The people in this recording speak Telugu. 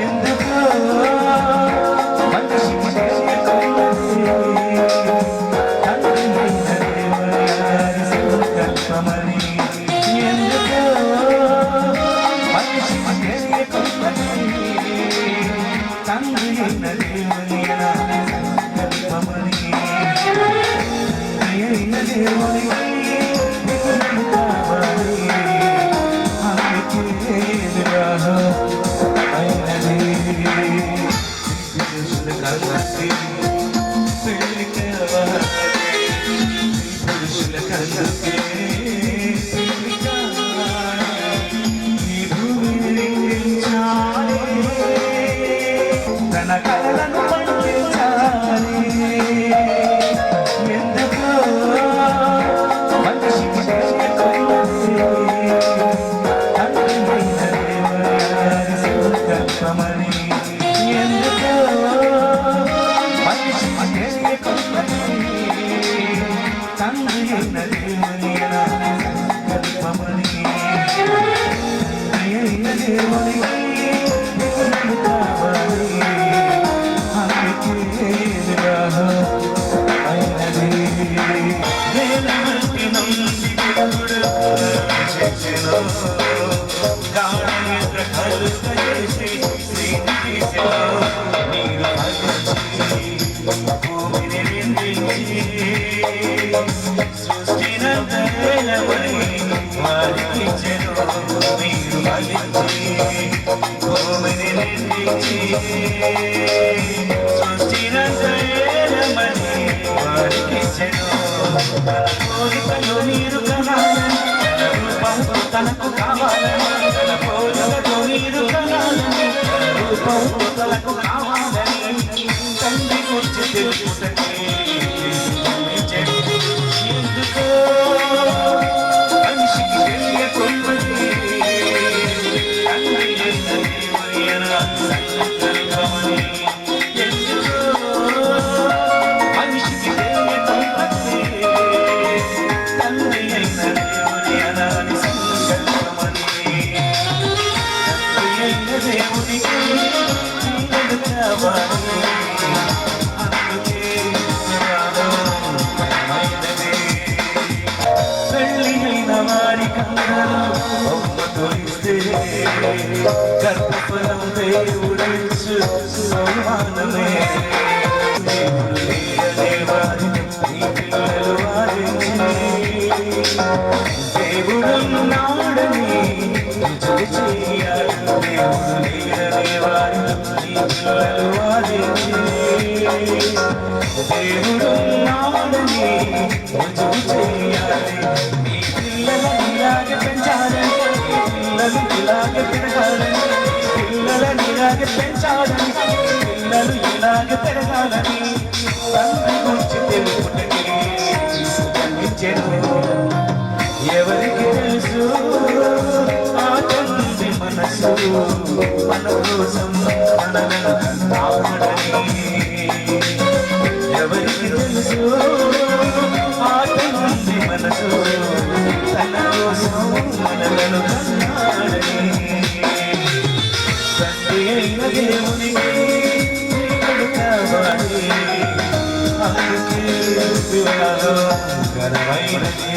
ఎందుకో మనిషికి తెలియకున్నది తండ్రి అయిన దేవుని సంకల్పమని. ఎందుకో మనిషికి తెలియకున్నది తండ్రి అయిన దేవుని సంకల్పమని. అయిన దేవుని తన కళలను పండించాలి. ఎందుకో మనిషికి తెలియకున్నది తండ్రి అయిన దేవుని సంకల్పమని. ఎందుకో మనిషికి తెలియకున్నది తండ్రి అయిన దేవుని సంకల్పమని. అయిన దేవుని తనకు కావాలని తన పోలికతో నీరు కనాలని తన రూపంతో తనకు కావాలని తండ్రి గురించి తెలుసుటకే ఎందుకో మనిషికి తెలియకున్నది తండ్రి అయిన దేవుని సంకల్పమని. ఎందుకో మనిషికి తెలియకున్నది తండ్రి అయిన దేవుని సంకల్పమని. దేవునికి కావాలి అందుకే పెళ్ళి అయిన వారి కందరూ తొలిస్తే గర్భఫలం దేవుడిచ్చు సౌమానమే. దేవుడు లేనివారి నీ పిల్లలు దేవుడున్నాడని రుజువు చేయాలి. దేవుడు లేనివారి నీ పిల్లలు దేవుడున్నాడని రుజువు చేయాలి. నీ పిల్లలను ఇలాగే పెంచాలని పిల్లలు ఇలాగే పెరగాలని పిల్లలను ఇలాగే పెంచాలని పిల్లలు ఇలాగే పెరగాలని తండ్రి గురించి తెలుపుటకి జన్మించెను. ఎవరికి తెలుసు ఆ తండ్రి మనసు మన కోసం మనలను కాపాడని. ఎవరికి తెలుసు ఆ తండ్రి మనసు తన కోసం మనలను కాపాడని. తండ్రి అయిన దేవునికి కావాలి అందుకే వివాహం ఘనమైనది.